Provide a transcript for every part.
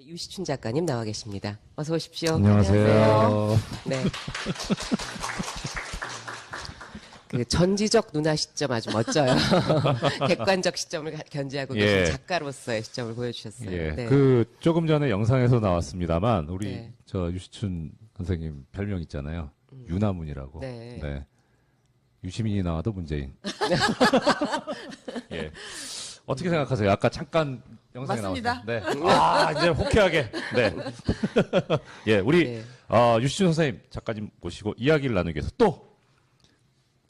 유시춘 작가님 나와 계십니다. 어서 오십시오. 안녕하세요. 네. 그 전지적 누나 시점 아주 멋져요. 객관적 시점을 견지하고 계신 작가로서의 시점을 보여주셨어요. 예. 네. 그 조금 전에 영상에서 나왔습니다만 우리 네. 저 유시춘 선생님 별명 있잖아요. 유나문이라고. 네. 네. 유시민이 나와도 문재인. 예. 어떻게 생각하세요? 아까 잠깐 영상에 맞습니다. 나왔어요. 네. 아, 이제 호쾌하게. 네. 예, 우리 네. 유시춘 선생님 작가님 모시고 이야기를 나누기 위해서 또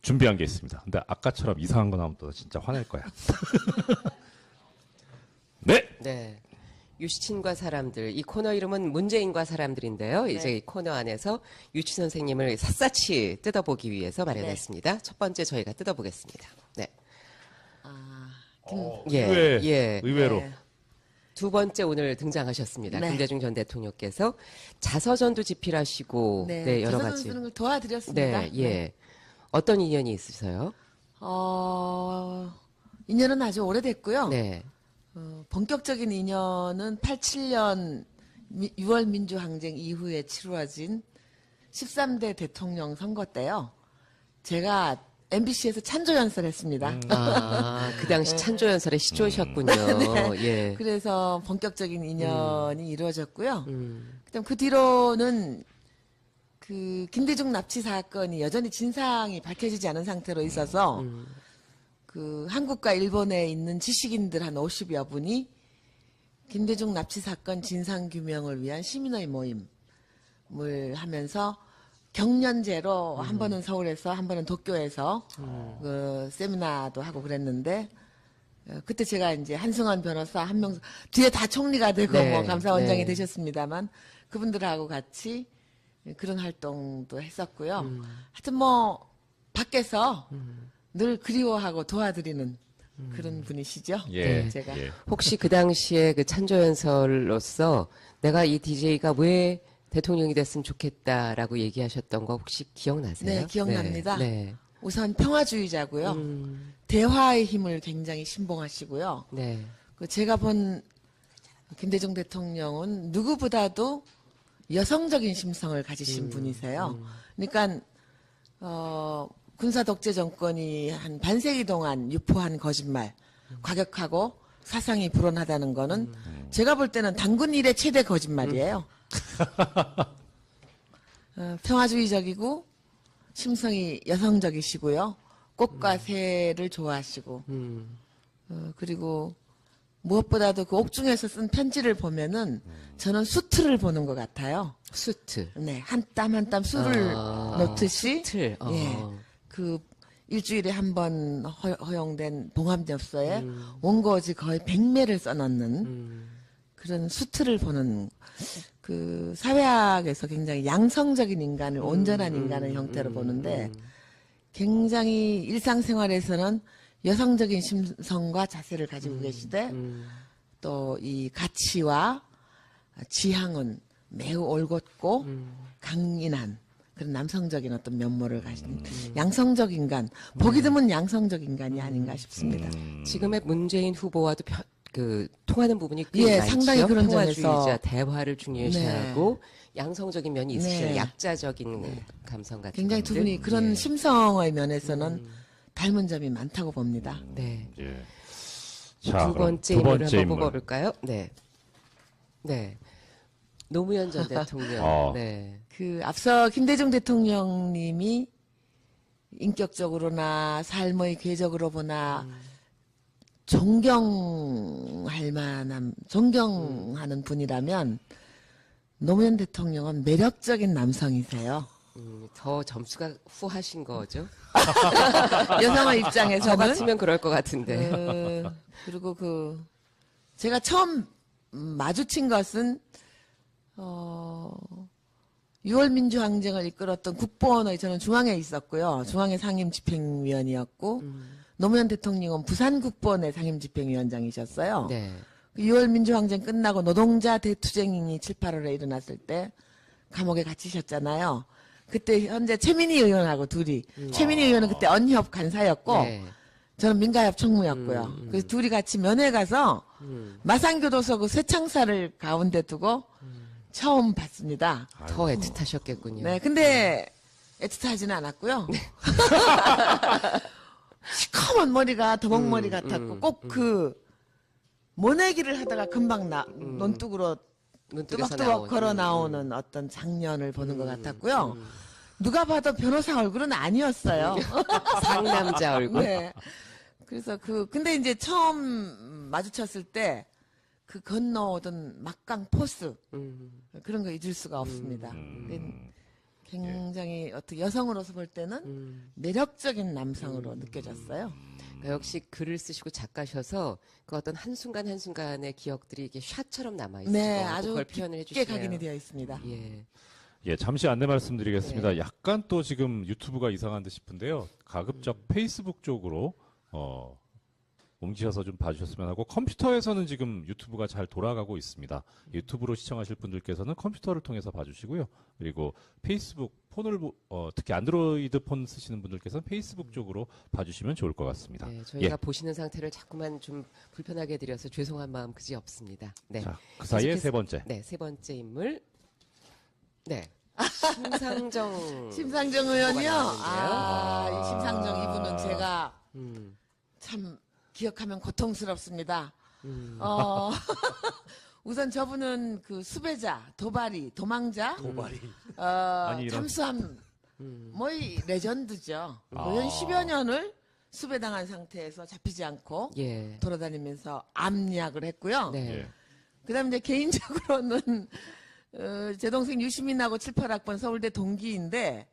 준비한 게 있습니다. 근데 아까처럼 이상한 거 나오면 또 진짜 화낼 거야. 네. 네. 유시춘과 사람들. 이 코너 이름은 문재인과 사람들인데요. 네. 이제 이 코너 안에서 유치 선생님을 샅샅이 뜯어보기 위해서 마련했습니다. 첫 번째 저희가 뜯어보겠습니다. 네. 의외로. 네. 두 번째 오늘 등장하셨습니다. 네. 김대중 전 대통령께서 자서전도 집필하시고 네, 여러 자서전 가지. 쓰는 걸 도와드렸습니다. 네, 예. 어떤 인연이 있으세요? 인연은 아주 오래됐고요. 네. 본격적인 인연은 87년 6월 민주항쟁 이후에 치루어진 13대 대통령 선거 때요. 제가 MBC에서 찬조연설 했습니다. 아, 그 당시 찬조연설에 시조셨군요. 예. 그래서 본격적인 인연이 이루어졌고요. 그다음 그 뒤로는 그 김대중 납치 사건이 여전히 진상이 밝혀지지 않은 상태로 있어서 그 한국과 일본에 있는 지식인들 한 50여 분이 김대중 납치 사건 진상 규명을 위한 시민의 모임을 하면서 경연제로 한 번은 서울에서 한 번은 도쿄에서 그 세미나도 하고 그랬는데 그때 제가 이제 한승환 변호사 한명숙 뒤에 다 총리가 되고 네, 뭐 감사원장이 네. 되셨습니다만 그분들하고 같이 그런 활동도 했었고요. 하여튼 뭐 밖에서 늘 그리워하고 도와드리는 그런 분이시죠. 예. 네. 제가 예. 혹시 그 당시에 그 찬조연설로서 내가 이 DJ가 왜 대통령이 됐으면 좋겠다라고 얘기하셨던 거 혹시 기억나세요? 네, 기억납니다. 네. 우선 평화주의자고요. 대화의 힘을 굉장히 신봉하시고요. 네. 그 제가 본 김대중 대통령은 누구보다도 여성적인 심성을 가지신 분이세요. 그러니까 군사 독재 정권이 한 반세기 동안 유포한 거짓말, 과격하고 사상이 불온하다는 거는 제가 볼 때는 단군 일의 최대 거짓말이에요. 평화주의적이고 심성이 여성적이시고요. 꽃과 새를 좋아하시고 그리고 무엇보다도 그 옥중에서 쓴 편지를 보면은 저는 수트를 보는 것 같아요. 수트. 네, 한 땀 한 땀 술을 넣듯이 수트. 예, 그 일주일에 한 번 허용된 봉합엽서에 원고지 거의 100매를 써넣는 그런 수트를 보는 그 사회학에서 굉장히 양성적인 인간을 온전한 인간의 형태로 보는데 굉장히 일상생활에서는 여성적인 심성과 자세를 가지고 계시되 또 이 가치와 지향은 매우 올곧고 강인한 그런 남성적인 어떤 면모를 가진 양성적 인간, 보기 드문 양성적 인간이 아닌가 싶습니다. 지금의 문재인 후보와도 그 통하는 부분이 꽤 예, 많죠. 상당히 그런 평화주의자, 점에서 대화를 중요시하고 양성적인 면이 있으시죠. 네. 약자적인 감성 같은 굉장히 두 것들. 분이 그런 예. 심성의 면에서는 닮은 점이 많다고 봅니다. 네. 예. 자, 두 그럼 번째 두 인물을 번째 한번 인물. 뽑아볼까요? 네. 네. 노무현 전 대통령. 어. 네. 그 앞서 김대중 대통령님이 인격적으로나 삶의 궤적으로 보나 존경하는 분이라면 노무현 대통령은 매력적인 남성이세요. 더 점수가 후하신 거죠? 여성의 저 입장에서는 같으면 그럴 것 같은데. 그리고 제가 처음 마주친 것은 6월 민주항쟁을 이끌었던 국보원의 저는 중앙에 있었고요. 중앙의 상임집행위원이었고 노무현 대통령은 부산국보원의 상임집행위원장이셨어요. 네. 6월 민주항쟁 끝나고 노동자 대투쟁이 7, 8월에 일어났을 때 감옥에 갇히셨잖아요. 그때 현재 최민희 의원하고 둘이 최민희 의원은 그때 언협 간사였고 네. 저는 민가협 총무였고요. 그래서 둘이 같이 면회 가서 마산교도소 그 쇠창살을 가운데 두고 처음 봤습니다. 더 애틋하셨겠군요. 네, 근데 애틋하지는 않았고요. 시커먼 머리가 더벅머리 같았고 꼭 그 모내기를 하다가 금방 논뚝으로 눈뜨겨서 뚜벅뚜벅 나온. 걸어 나오는 어떤 장면을 보는 것 같았고요. 누가 봐도 변호사 얼굴은 아니었어요. 상남자 얼굴. 네. 그래서 근데 이제 처음 마주쳤을 때 그 건너오던 막강 포스 그런 거 잊을 수가 없습니다. 굉장히 어떻게 여성으로서 볼 때는 매력적인 남성으로 느껴졌어요. 그러니까 역시 글을 쓰시고 작가셔서 그 어떤 한순간 한순간의 기억들이 이게 샷처럼 남아있어요. 네, 아주 그걸 표현을 깊게 해주시네요. 각인이 되어 있습니다. 예. 예, 잠시 안내 말씀드리겠습니다. 네. 약간 또 지금 유튜브가 이상한 듯 싶은데요. 가급적 페이스북 쪽으로 옮기셔서 좀 봐주셨으면 하고, 컴퓨터에서는 지금 유튜브가 잘 돌아가고 있습니다. 유튜브로 시청하실 분들께서는 컴퓨터를 통해서 봐주시고요. 그리고 페이스북 폰을 특히 안드로이드 폰 쓰시는 분들께서는 페이스북 쪽으로 봐주시면 좋을 것 같습니다. 네, 저희가 보시는 상태를 자꾸만 좀 불편하게 드려서 죄송한 마음 그지 없습니다. 네. 자, 그 사이에 계속해서- 세 번째. 네, 세 번째 인물. 네. 심상정. 심상정 의원이요. 나왔는데요. 이 심상정 이분은 제가 음, 참 기억하면 고통스럽습니다. 음. 우선 저분은 그 수배자, 도발이, 도망자, 아니, 이런- 잠수함, 이 레전드죠. 거의 10여 년을 수배당한 상태에서 잡히지 않고 예. 돌아다니면서 암약을 했고요. 네. 예. 그다음에 이제 개인적으로는 제 동생 유시민하고 7, 8학번 서울대 동기인데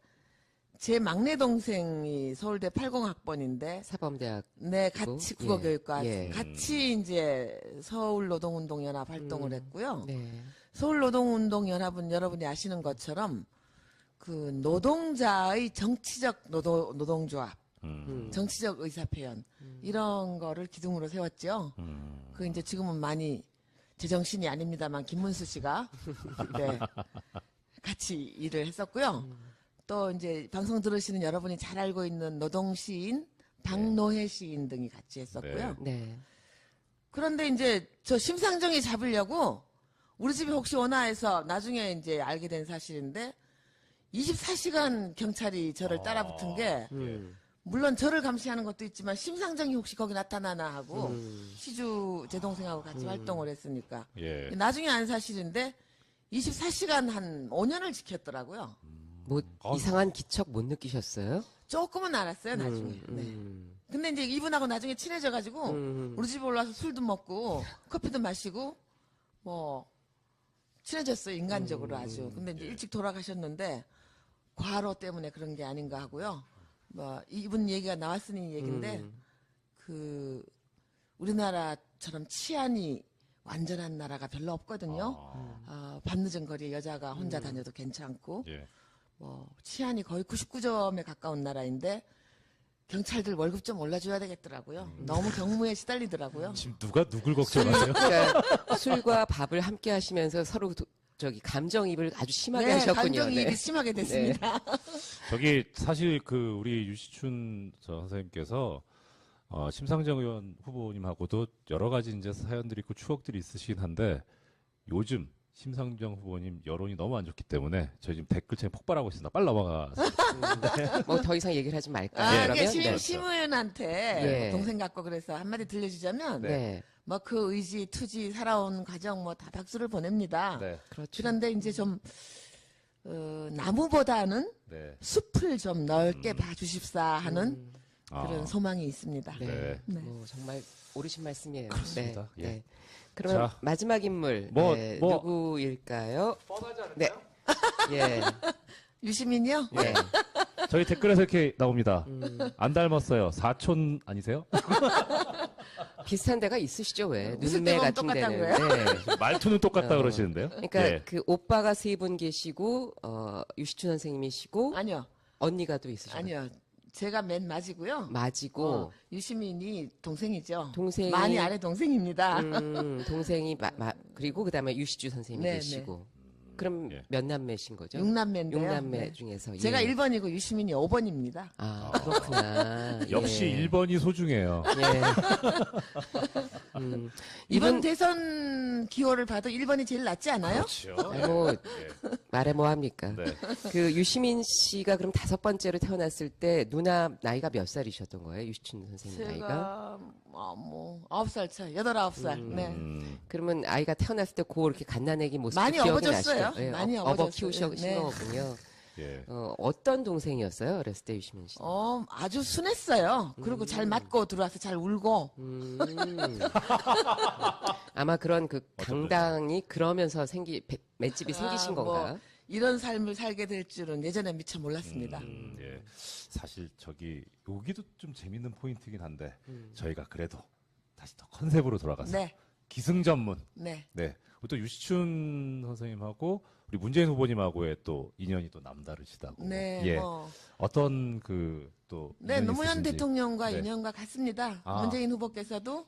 제 막내 동생이 서울대 80학번인데 사범대학. 네, 같이 국어교육과 예. 같이 이제 서울노동운동연합 활동을 했고요. 네. 서울노동운동연합은 여러분이 아시는 것처럼 그 노동자의 정치적 노동조합, 정치적 의사표현 이런 거를 기둥으로 세웠죠. 그 이제 지금은 많이 제정신이 아닙니다만 김문수 씨가 네, 같이 일을 했었고요. 또 이제 방송 들으시는 여러분이 잘 알고 있는 노동시인 박노해 시인 등이 같이 했었고요. 네. 그런데 이제 저 심상정이 잡으려고 우리 집이 혹시 오나해서 나중에 이제 알게 된 사실인데 24시간 경찰이 저를 따라붙은 게 물론 저를 감시하는 것도 있지만 심상정이 혹시 거기 나타나나 하고 시주 제 동생하고 같이 활동을 했으니까 예. 나중에 안 사실인데 24시간 한 5년을 지켰더라고요. 뭐 이상한 기척 못 느끼셨어요? 조금은 알았어요 나중에. 네. 근데 이제 이분하고 나중에 친해져가지고 우리 집에 올라와서 술도 먹고 커피도 마시고 뭐 친해졌어요 인간적으로 아주. 근데 이제 일찍 돌아가셨는데 과로 때문에 그런 게 아닌가 하고요. 뭐 이분 얘기가 나왔으니 얘기인데 그 우리나라처럼 치안이 완전한 나라가 별로 없거든요. 밤늦은 거리에 여자가 혼자 다녀도 괜찮고 예. 뭐 치안이 거의 99점에 가까운 나라인데 경찰들 월급 좀 올려줘야 되겠더라고요. 너무 경무에 시달리더라고요. 지금 누가 누굴 걱정하세요? 그러니까 술과 밥을 함께 하시면서 서로 감정이입을 아주 심하게 네, 하셨군요. 감정이입이 심하게 됐습니다. 저기 사실 그 우리 유시춘 저 선생님께서 심상정 의원 후보님하고도 여러 가지 이제 사연들이 있고 추억들이 있으시긴 한데 요즘 심상정 후보님 여론이 너무 안 좋기 때문에 저희 지금 댓글창에 폭발하고 있습니다. 빨리 넘어가. 뭐 더 이상 얘기를 하지 말까요? 이게 그러면? 심 의원한테 예. 동생 갖고 그래서 한마디 들려주자면 네. 뭐 그 의지, 투지, 살아온 과정 뭐 다 박수를 보냅니다. 네. 그렇죠. 그런데 이제 좀 나무보다는 네. 숲을 좀 넓게 봐주십사 하는 그런 아. 소망이 있습니다. 네. 네. 뭐 정말 옳으신 말씀이에요. 그렇습니다. 네. 예. 네. 그러면 자. 마지막 인물 뭐. 누구일까요? 뻔하지 않을까요? 네. 예. 유시민이요? 네. 저희 댓글에서 이렇게 나옵니다. 안 닮았어요. 사촌 아니세요? 비슷한 데가 있으시죠, 왜? 웃을 눈매 때만 같은 똑같다는 데는. 네. 말투는 똑같다 그러시는데요. 그러니까 예. 그 오빠가 세 분 계시고 유시춘 선생님이시고 아니요, 언니가 또 있으시고 아니요. 제가 맨 맞이고요. 맞이고 유시민이 동생이죠. 동생이- 많이 아래 동생입니다. 동생이 그리고 그다음에 유시주 선생님이 네, 계시고 그럼 예. 몇 남매신 거죠? 6남매인데요. 6남매 중에서. 예. 제가 1번이고 유시민이 5번입니다. 아, 그렇구나. 역시 예. 1번이 소중해요. 예. 이번 대선 기호를 봐도 1번이 제일 낫지 않아요? 그렇죠. 뭐, 예. 말해 뭐 합니까? 네. 그 유시민 씨가 그럼 5번째로 태어났을 때 누나 나이가 몇 살이셨던 거예요? 유시춘 선생님 나이가? 제가 뭐 9살 차이, 8, 9살. 네. 그러면 아이가 태어났을 때 고 이렇게 갓난아기 모습 많이 기억이 업어줬어요. 나시죠? 예, 많이 업어 업어줬어요. 키우신 네. 거군요. 예. 어떤 동생이었어요? 어렸을 때 유시민 씨? 아주 순했어요. 그리고 잘 맞고 들어와서 잘 울고. 아마 그런 그 강당이 그러면서 맷집이 생기신 뭐 건가? 이런 삶을 살게 될 줄은 예전에 미처 몰랐습니다. 예. 사실 여기도 좀 재밌는 포인트긴 한데 저희가 그래도 다시 더 컨셉으로 돌아가서 네. 기승전문. 네. 네. 또 유시춘 선생님하고 우리 문재인 후보님하고의 또 인연이 또 남다르시다고. 네. 예. 뭐. 어떤 또 네, 인연이 노무현 있으신지. 대통령과 네. 인연과 같습니다. 아. 문재인 후보께서도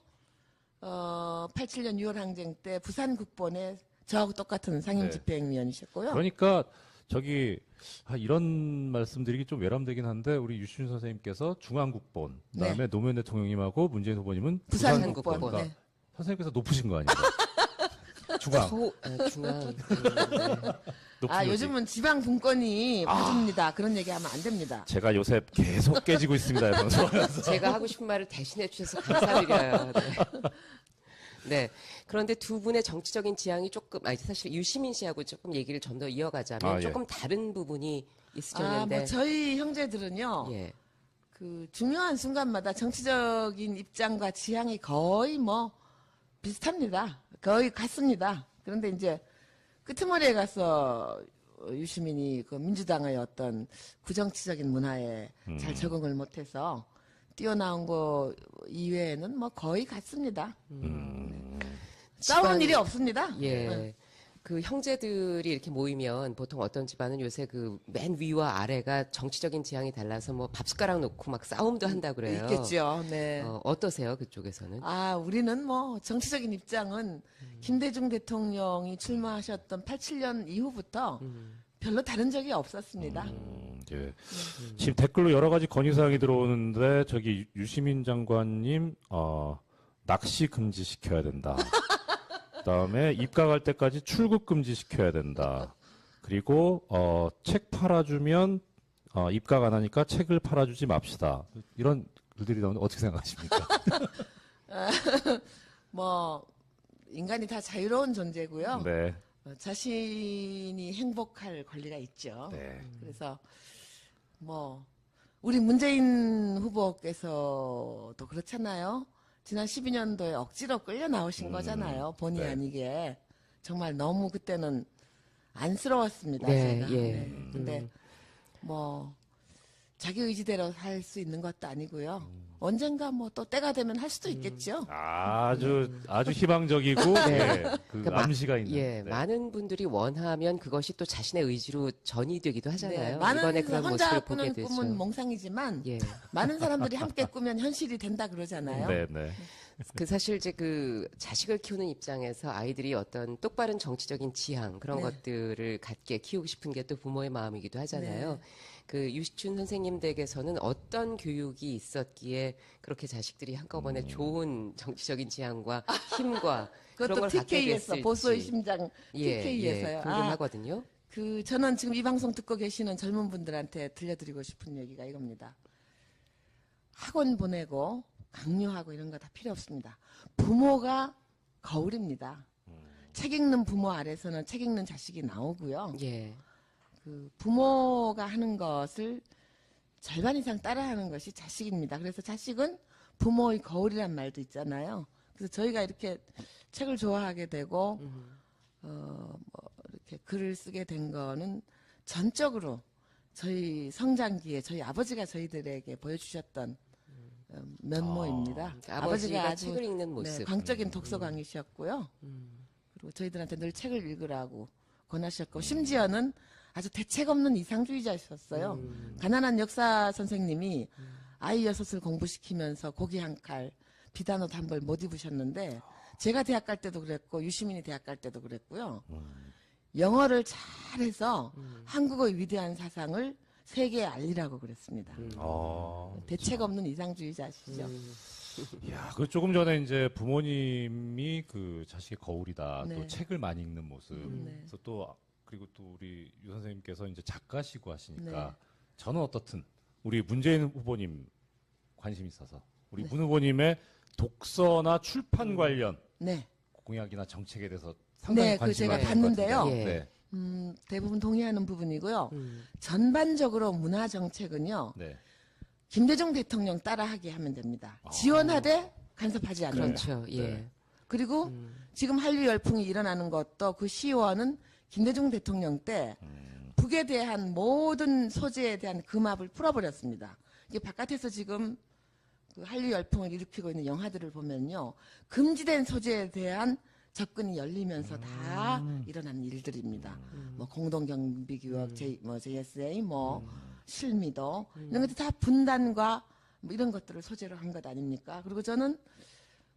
87년 6월 항쟁 때 부산 국본에 저하고 똑같은 상임 네. 집행위원이셨고요. 그러니까 이런 말씀드리기 좀 외람되긴 한데 우리 유시춘 선생님께서 중앙국본 그다음에 노무현 대통령님하고 문재인 후보님은 부산 국본. 국본. 그러니까 네. 선생님께서 높으신 거 아니에요? 중앙. 높은 거지. 요즘은 지방 분권이 봐줍니다. 그런 얘기하면 안 됩니다. 제가 요새 계속 깨지고 있습니다. 방송하면서. 제가 하고 싶은 말을 대신해 주셔서 감사드려요. 네. 네. 그런데 두 분의 정치적인 지향이 조금, 사실 유시민 씨하고 조금 얘기를 좀 더 이어가자면 예. 조금 다른 부분이 있으셨는데. 뭐 저희 형제들은요. 예. 그 중요한 순간마다 정치적인 입장과 지향이 거의 뭐 비슷합니다. 거의 같습니다. 그런데 이제 끄트머리에 가서 유시민이 그 민주당의 어떤 구정치적인 문화에 잘 적응을 못해서 뛰어나온 거 이외에는 뭐 거의 같습니다. 싸우는 집안- 일이 없습니다. 예. 네. 그 형제들이 이렇게 모이면 보통 어떤 집안은 요새 그 맨 위와 아래가 정치적인 지향이 달라서 뭐 밥숟가락 놓고 막 싸움도 한다 그래요. 있겠죠. 네. 어떠세요? 그쪽에서는? 우리는 뭐 정치적인 입장은 김대중 대통령이 출마하셨던 87년 이후부터 별로 다른 적이 없었습니다. 예. 지금 댓글로 여러 가지 건의사항이 들어오는데 유시민 장관님 낚시 금지시켜야 된다. 그다음에 입각할 때까지 출국 금지시켜야 된다. 그리고 책 팔아주면 입각 안 하니까 책을 팔아주지 맙시다. 이런 글들이 나오는데 어떻게 생각하십니까? 뭐 인간이 다 자유로운 존재고요. 네. 자신이 행복할 권리가 있죠. 네. 그래서 뭐 우리 문재인 후보께서도 그렇잖아요. 지난 12년도에 억지로 끌려 나오신 거잖아요. 본의 네. 아니게. 정말 너무 그때는 안쓰러웠습니다. 네, 제가. 예. 네. 근데 뭐 자기 의지대로 할 수 있는 것도 아니고요. 언젠가 뭐 또 때가 되면 할 수도 있겠죠. 아주 희망적이고 예, 그 그러니까 암시가 있는. 예, 네. 많은 분들이 원하면 그것이 또 자신의 의지로 전이되기도 하잖아요. 많은 이번에 그런 혼자 모습을 보게 꾸는 되죠. 꿈은 몽상이지만 예. 많은 사람들이 함께 꾸면 현실이 된다 그러잖아요. 네, 네. 그 사실 이제 그 자식을 키우는 입장에서 아이들이 어떤 똑바른 정치적인 지향 그런 네. 것들을 갖게 키우고 싶은 게 또 부모의 마음이기도 하잖아요. 네. 그 유시춘 선생님 댁에서는 어떤 교육이 있었기에 그렇게 자식들이 한꺼번에 좋은 정치적인 지향과 힘과 그런 그것도 걸 갖게 TK에서 됐을지. 보수의 심장 예, TK에서요. 예, 궁금하거든요. 저는 지금 이 방송 듣고 계시는 젊은 분들한테 들려드리고 싶은 얘기가 이겁니다. 학원 보내고 강요하고 이런 거 다 필요 없습니다. 부모가 거울입니다. 책 읽는 부모 아래서는 책 읽는 자식이 나오고요. 예. 그 부모가 하는 것을 절반 이상 따라하는 것이 자식입니다. 그래서 자식은 부모의 거울이란 말도 있잖아요. 그래서 저희가 이렇게 책을 좋아하게 되고 뭐 이렇게 글을 쓰게 된 거는 전적으로 저희 성장기에 저희 아버지가 저희들에게 보여주셨던 면모입니다. 그러니까 아버지가 책을 읽는 모습. 네, 광적인 독서광이셨고요. 그리고 저희들한테 늘 책을 읽으라고 권하셨고 심지어는 아주 대책 없는 이상주의자셨어요. 가난한 역사 선생님이 아이 6을 공부시키면서 고기 한 칼, 비단옷 한 벌 못 입으셨는데 제가 대학 갈 때도 그랬고 유시민이 대학 갈 때도 그랬고요. 영어를 잘해서 한국의 위대한 사상을 세계에 알리라고 그랬습니다. 대책 없는 이상주의자시죠. 야, 그 조금 전에 이제 부모님이 그 자식의 거울이다. 네. 또 책을 많이 읽는 모습. 네. 그래서 또 그리고 또 우리 유 선생님께서 이제 작가시고 하시니까 네. 저는 어떻든 우리 문재인 후보님 관심 있어서 우리 네. 문 후보님의 독서나 출판 관련 네. 공약이나 정책에 대해서 상당히 네, 그 관심을 제가 가진 것 봤는데요. 같은데. 예. 네. 대부분 동의하는 부분이고요. 전반적으로 문화 정책은요. 네. 김대중 대통령 따라하게 하면 됩니다. 지원하되 간섭하지 않는다. 그렇죠. 예. 네. 그리고 지금 한류 열풍이 일어나는 것도 그 시원은 김대중 대통령 때 북에 대한 모든 소재에 대한 금압을 풀어버렸습니다. 이게 바깥에서 지금 그 한류 열풍을 일으키고 있는 영화들을 보면요. 금지된 소재에 대한 접근이 열리면서 다 일어난 일들입니다. 뭐 공동경비규약, JSA, 실미도 이런 것들 다 분단과 뭐 이런 것들을 소재로 한 것 아닙니까? 그리고 저는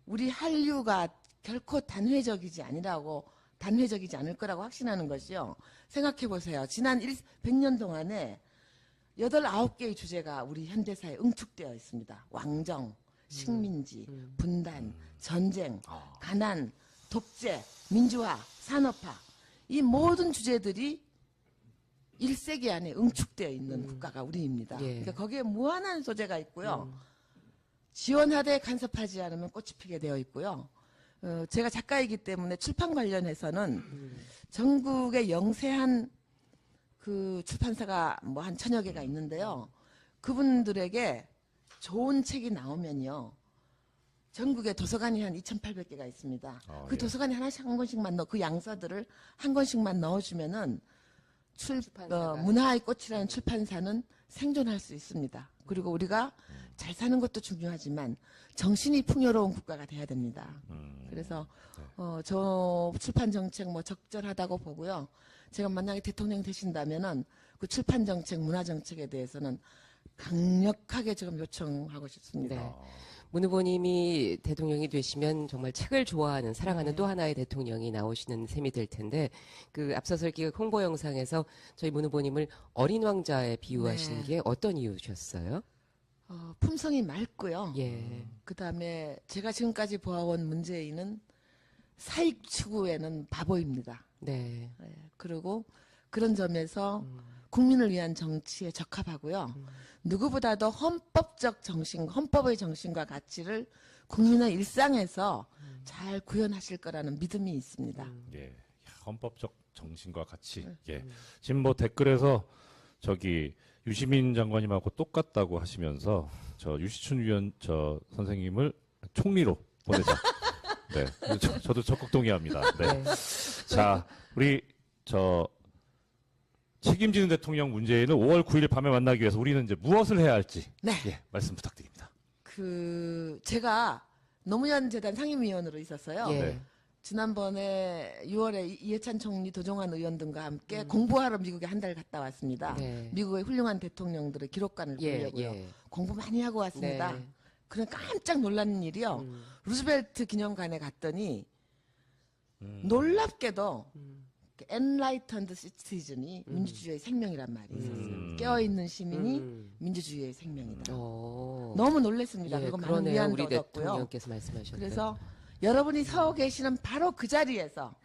우리 한류가 결코 단회적이지 않을 거라고 확신하는 것이요. 생각해 보세요. 지난 100년 동안에 8, 9개의 주제가 우리 현대사에 응축되어 있습니다. 왕정, 식민지, 분단, 전쟁, 가난, 독재, 민주화, 산업화. 이 모든 주제들이 1세기 안에 응축되어 있는 국가가 우리입니다. 예. 그러니까 거기에 무한한 소재가 있고요. 지원하되 간섭하지 않으면 꽃이 피게 되어 있고요. 제가 작가이기 때문에 출판 관련해서는 전국에 영세한 그 출판사가 뭐 한 1000여 개가 있는데요. 그분들에게 좋은 책이 나오면요. 전국에 도서관이 한 2,800개가 있습니다. 그 예. 도서관에 하나씩 한 권씩만 그 양서들을 한 권씩만 넣어주면은 문화의 꽃이라는 출판사는 생존할 수 있습니다. 그리고 우리가 잘 사는 것도 중요하지만 정신이 풍요로운 국가가 돼야 됩니다. 그래서 저 출판 정책 뭐 적절하다고 보고요. 제가 만약에 대통령 되신다면은 그 출판 정책, 문화 정책에 대해서는 강력하게 지금 요청하고 싶습니다. 네. 문 후보님이 대통령이 되시면 정말 책을 좋아하는 사랑하는 네. 또 하나의 대통령이 나오시는 셈이 될 텐데 그 앞서서 이렇게 홍보 영상에서 저희 문 후보님을 어린 왕자에 비유하신 네. 게 어떤 이유셨어요? 품성이 맑고요. 예. 그다음에 제가 지금까지 보아온 문재인은 사익 추구에는 바보입니다. 네. 예, 그리고 그런 점에서 국민을 위한 정치에 적합하고요. 누구보다도 헌법의 정신과 가치를 국민의 일상에서 잘 구현하실 거라는 믿음이 있습니다. 예. 야, 헌법적 정신과 가치. 예. 지금 뭐 댓글에서 저기 유시민 장관님하고 똑같다고 하시면서 저 유시춘 선생님을 총리로 보내자. 네. 저도 적극 동의합니다. 네. 자, 우리 책임지는 대통령 문재인을 5월 9일 밤에 만나기 위해서 우리는 이제 무엇을 해야 할지 네. 예, 말씀 부탁드립니다. 제가 노무현 재단 상임위원으로 있었어요. 예. 네. 지난번에 6월에 이해찬 총리, 도종환 의원 등과 함께 공부하러 미국에 한 달 갔다 왔습니다. 네. 미국의 훌륭한 대통령들의 기록관을 예, 보려고요. 예. 공부 많이 하고 왔습니다. 네. 그런 깜짝 놀라는 일이요. 루즈벨트 기념관에 갔더니 놀랍게도 enlightened citizen이 민주주의의 생명이란 말이 있었어요. 깨어있는 시민이 민주주의의 생명이다. 너무 놀랐습니다. 예, 그리고 많은 그러네요. 위안도 우리 얻었고요. 대통령께서 말씀하셨던. 그래서 여러분이 서 계시는 바로 그 자리에서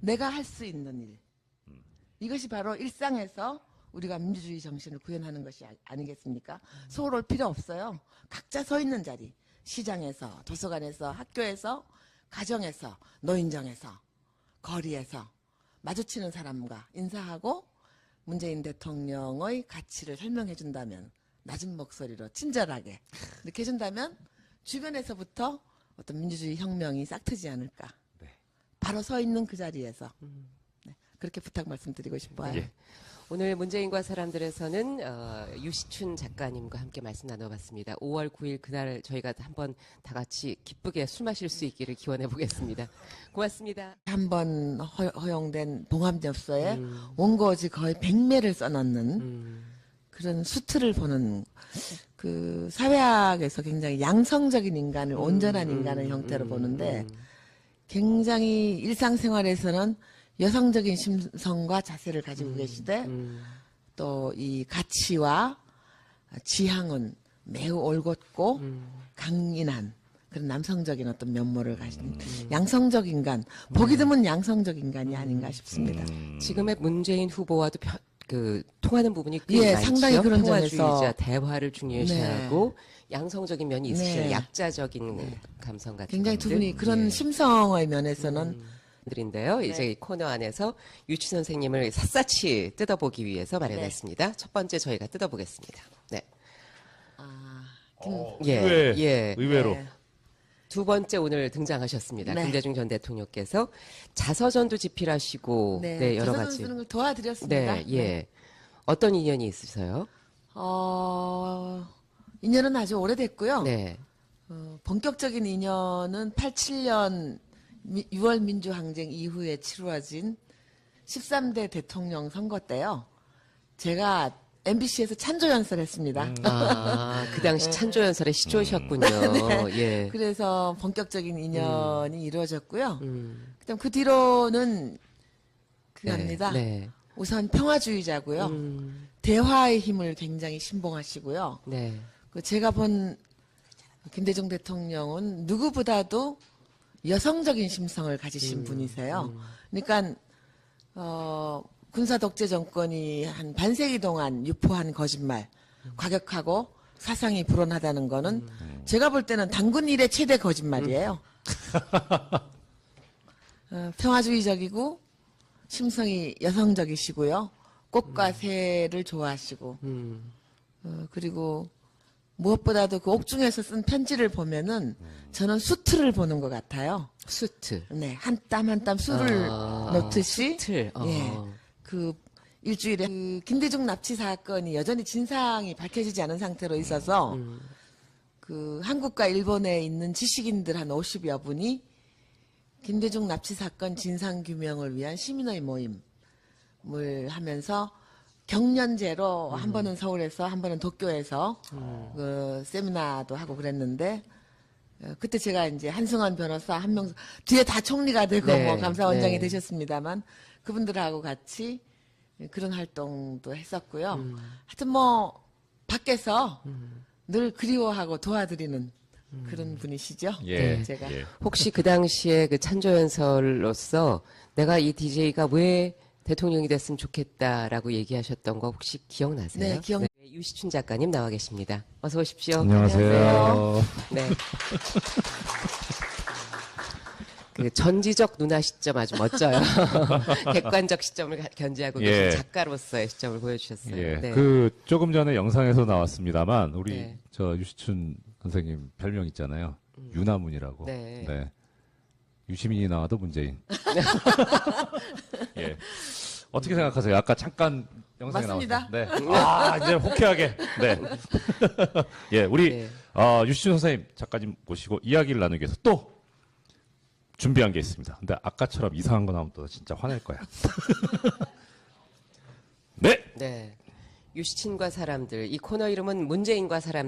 내가 할 수 있는 일. 이것이 바로 일상에서 우리가 민주주의 정신을 구현하는 것이 아니겠습니까? 서울 올 필요 없어요. 각자 서 있는 자리. 시장에서, 도서관에서, 학교에서, 가정에서, 노인정에서, 거리에서 마주치는 사람과 인사하고 문재인 대통령의 가치를 설명해 준다면 낮은 목소리로 친절하게 이렇게 해준다면 주변에서부터 어떤 민주주의 혁명이 싹트지 않을까. 네. 바로 서 있는 그 자리에서 네, 그렇게 부탁 말씀드리고 싶어요. 예. 오늘 문재인과 사람들에서는 유시춘 작가님과 함께 말씀 나눠봤습니다. 5월 9일 그날 저희가 한번 다 같이 기쁘게 술 마실 수 있기를 기원해 보겠습니다. 고맙습니다. 한번 허용된 봉합엽서에 원고지 거의 100매를 써놓는 그런 수트를 보는 그 사회학에서 굉장히 양성적인 인간을 온전한 인간의 형태로 보는데 굉장히 일상생활에서는 여성적인 심성과 자세를 가지고 계시되 또 이 가치와 지향은 매우 올곧고 강인한 그런 남성적인 어떤 면모를 가진 양성적 인간, 보기 드문 양성적 인간이 아닌가 싶습니다. 지금의 문재인 후보와도 통하는 부분이 꽤 예, 많죠. 상당히 그런 평화주의자, 점에서. 대화를 중요시하고 양성적인 면이 있으시죠. 네. 약자적인 감성 같은 굉장히 두 것들. 분이 그런 예. 심성의 면에서는 들인데요. 이제 이 코너 안에서 유치 선생님을 샅샅이 뜯어보기 위해서 마련했습니다. 첫 번째 저희가 뜯어보겠습니다. 네. 예. 의외로. 네. 두 번째 오늘 등장하셨습니다. 네. 김대중 전 대통령께서 자서전도 집필하시고 네, 여러 자서전 가지. 쓰는 걸 도와드렸습니다. 네, 예. 어떤 인연이 있으세요? 인연은 아주 오래됐고요. 네. 본격적인 인연은 87년 6월 민주항쟁 이후에 치루어진 13대 대통령 선거 때요. 제가 MBC에서 찬조연설 했습니다. 그 당시 찬조연설의 시조셨군요. 예. 그래서 본격적인 인연이 이루어졌고요. 그다음 그 뒤로는 그겁니다. 네. 우선 평화주의자고요. 대화의 힘을 굉장히 신봉하시고요. 네. 제가 본 김대중 대통령은 누구보다도 여성적인 심성을 가지신 분이세요. 그러니까 군사 독재 정권이 한 반세기 동안 유포한 거짓말, 과격하고 사상이 불온하다는 거는 제가 볼 때는 단군 일의 최대 거짓말이에요. 평화주의적이고 심성이 여성적이시고요. 꽃과 새를 좋아하시고 그리고 무엇보다도 그 옥중에서 쓴 편지를 보면은 저는 수트를 보는 것 같아요. 수트. 네, 한 땀 한 땀 술을 넣듯이. 수트. 예, 그 일주일에 그 김대중 납치 사건이 여전히 진상이 밝혀지지 않은 상태로 있어서 그 한국과 일본에 있는 지식인들 한 50여 분이 김대중 납치 사건 진상 규명을 위한 시민의 모임을 하면서 경연제로 한 번은 서울에서 한 번은 도쿄에서 그 세미나도 하고 그랬는데 그때 제가 이제 한승환 변호사 한 명 뒤에 다 총리가 되고 네, 뭐 감사원장이 네. 되셨습니다만 그분들하고 같이 그런 활동도 했었고요. 하여튼 뭐 밖에서 늘 그리워하고 도와드리는 그런 분이시죠. 예. 제가. 예. 혹시 그 당시에 그 찬조연설로서 내가 이 DJ가 왜 대통령이 됐으면 좋겠다라고 얘기하셨던 거 혹시 기억나세요? 네, 기억- 유시춘 작가님 나와 계십니다. 어서 오십시오. 안녕하세요. 네. 그 전지적 누나 시점 아주 멋져요. 객관적 시점을 견지하고 예. 계신 작가로서의 시점을 보여주셨어요. 예. 네. 그 조금 전에 영상에서 나왔습니다만 우리 네. 저 유시춘 선생님 별명 있잖아요. 유나문이라고. 네. 유시민이 나와도 문재인. 예. 어떻게 생각하세요? 아까 잠깐 영상에 맞습니다. 나왔어요. 네. 아, 이제 호쾌하게. 네. 예, 우리 네. 유시춘 선생님 작가님 모시고 이야기를 나누기 위해서 또 준비한 게 있습니다. 근데 아까처럼 이상한 거 나오면 또 진짜 화낼 거야. 네. 네. 유시친과 사람들. 이 코너 이름은 문재인과 사람